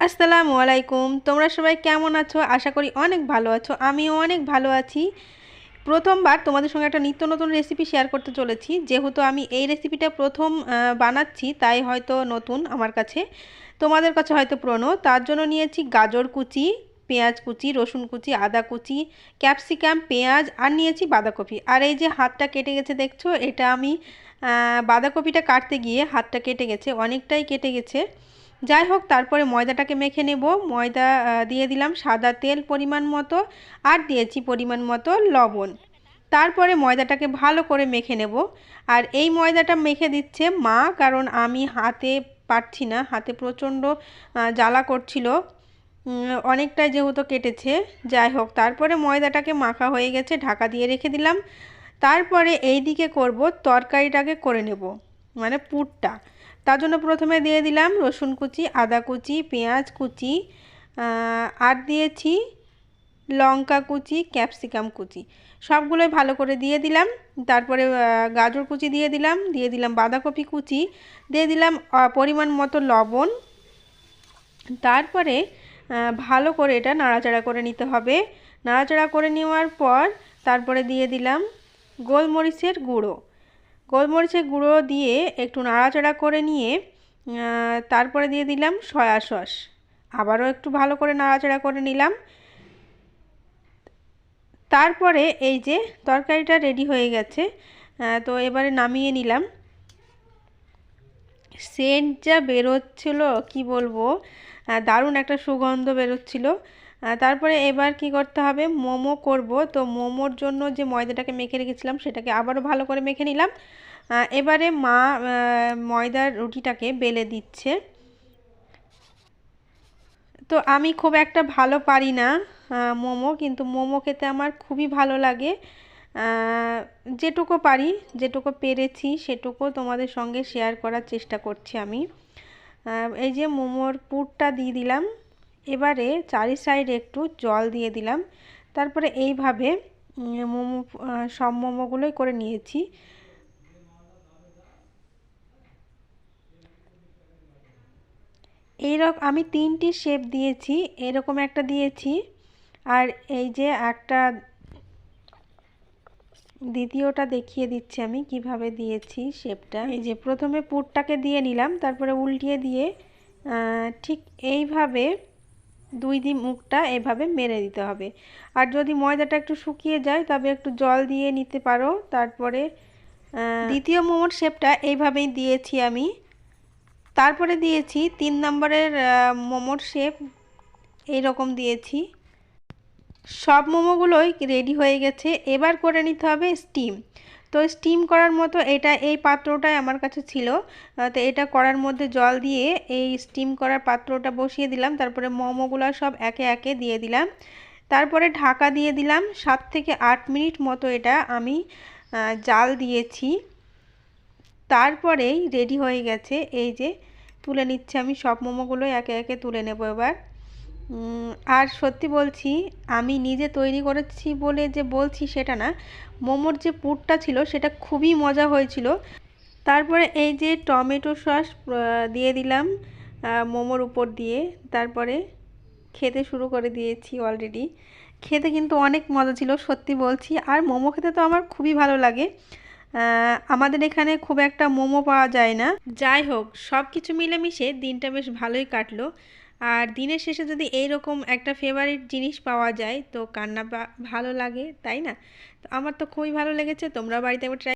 আসসালামু আলাইকুম। তোমরা সবাই কেমন আছো? আশা করি অনেক ভালো আছো। আমিও অনেক ভালো আছি। প্রথমবার তোমাদের সঙ্গে একটা নিত্য নতুন রেসিপি শেয়ার করতে চলেছি। যেহেতু আমি এই রেসিপিটা প্রথম বানাচ্ছি, তাই হয়তো নতুন আমার কাছে, তোমাদের কাছে হয়তো পুরনো। তার জন্য নিয়েছি গাজর কুচি, পেঁয়াজ কুচি, রসুন কুচি, আদা কুচি, ক্যাপসিকাম, পেঁয়াজ, আর নিয়েছি বাঁধাকপি। আর এই যে হাতটা কেটে গেছে দেখছো, এটা আমি বাঁধাকপিটা কাটতে গিয়ে হাতটা কেটে গেছে, অনেকটাই কেটে গেছে। যাই হোক, তারপরে ময়দাটাকে মেখে নেব। ময়দা দিয়ে দিলাম সাদা তেল পরিমাণ মতো, আর দিয়েছি পরিমাণ মতো লবণ। তারপরে ময়দাটাকে ভালো করে মেখে নেব। আর এই ময়দাটা মেখে দিচ্ছে মা, কারণ আমি হাতে পারছি না, হাতে প্রচণ্ড জ্বালা করছিল, অনেকটাই যেহেতু কেটেছে। যাই হোক, তারপরে ময়দাটাকে মাখা হয়ে গেছে, ঢাকা দিয়ে রেখে দিলাম। তারপরে এই দিকে করব, তরকারিটাকে করে নেব, মানে পুরটা। তার জন্য প্রথমে দিয়ে দিলাম রসুন কুচি, আদা কুচি, পেঁয়াজ কুচি, আর দিয়েছি লঙ্কা কুচি, ক্যাপসিকাম কুচি, সবগুলোই ভালো করে দিয়ে দিলাম। তারপরে গাজর কুচি দিয়ে দিলাম বাঁধাকপি কুচি, দিয়ে দিলাম পরিমাণ মতো লবণ। তারপরে ভালো করে এটা নাড়াচাড়া করে নিতে হবে। নাড়াচাড়া করে নেওয়ার পর তারপরে দিয়ে দিলাম গোলমরিচের গুঁড়ো। গোলমরিচের গুঁড়ো দিয়ে একটু নাড়াচাড়া করে নিয়ে তারপরে দিয়ে দিলাম সয়া সস। আবারও একটু ভালো করে নাড়াচাড়া করে নিলাম। তারপরে এই যে তরকারিটা রেডি হয়ে গেছে, তো এবারে নামিয়ে নিলাম। সেন্ট যা বেরোচ্ছিল কি বলবো, দারুণ একটা সুগন্ধ বেরোচ্ছিল। তারপরে এবার কি করতে হবে, মোমো করব। তো মোমোর জন্য যে ময়দাটাকে মেখে রেখেছিলাম সেটাকে আবারও ভালো করে মেখে নিলাম। এবারে মা ময়দার রুটিটাকে বেলে দিচ্ছে। তো আমি খুব একটা ভালো পারি না মোমো, কিন্তু মোমো খেতে আমার খুবই ভালো লাগে। যেটুকু পারি, যেটুকু পেরেছি সেটুকু তোমাদের সঙ্গে শেয়ার করার চেষ্টা করছি আমি। এই যে মোমোর পুরটা দিয়ে দিলাম। এবারে চারি সাইডে একটু জল দিয়ে দিলাম। তারপরে এইভাবে মোমো সব মোমোগুলোই করে নিয়েছি। এইরকম আমি তিনটি শেপ দিয়েছি, এরকম একটা দিয়েছি, আর এই যে একটা দ্বিতীয়টা দেখিয়ে দিচ্ছি আমি কিভাবে দিয়েছি শেপটা। এই যে প্রথমে পুরটাকে দিয়ে নিলাম, তারপরে উল্টিয়ে দিয়ে ঠিক এইভাবে দুই মুখটা এভাবে মেরে দিতে হবে। আর যদি ময়দাটা একটু শুকিয়ে যায় তবে একটু জল দিয়ে নিতে পারো। তারপরে দ্বিতীয় মোমোর শেপটা এইভাবেই দিয়েছি আমি। তারপরে দিয়েছি 3 নম্বরের মোমোর শেপ, এইরকম দিয়েছি। সব মোমোগুলোই রেডি হয়ে গেছে। এবার করে নিতে হবে স্টিম। তো স্টিম করার মতো এই পাত্রটাই আমার কাছে ছিল। তো এটা করার মধ্যে জল দিয়ে এই স্টিম করার পাত্রটা বসিয়ে দিলাম। তারপরে মোমোগুলো সব একে একে দিয়ে দিলাম। তারপরে ঢাকা দিয়ে দিলাম। 7 থেকে 8 মিনিট মতো এটা আমি জাল দিয়েছি। তারপরেই রেডি হয়ে গেছে। এই যে তুলে নিচ্ছে আমি, সব মোমোগুলো একে একে তুলে নেব এবার। আর সত্যি বলছি, আমি নিজে তৈরি করেছি বলে যে বলছি সেটা না, মোমোর যে পুরটা ছিল সেটা খুবই মজা হয়েছিল। তারপরে এই যে টমেটো সস দিয়ে দিলাম মোমোর উপর দিয়ে। তারপরে খেতে শুরু করে দিয়েছি অলরেডি। খেতে কিন্তু অনেক মজা ছিল সত্যি বলছি। আর মোমো খেতে তো আমার খুবই ভালো লাগে। আমাদের এখানে খুব একটা মোমো পাওয়া যায় না। যাই হোক, সব কিছু মিলেমিশে দিনটা বেশ ভালোই কাটলো। আর দিনের শেষে যদি এইরকম একটা ফেভারিট জিনিস পাওয়া যায় তো কার না ভালো লাগে, তাই না? তো আমার তো খুবই ভালো লেগেছে। তোমরা বাড়িতে একবার ট্রাই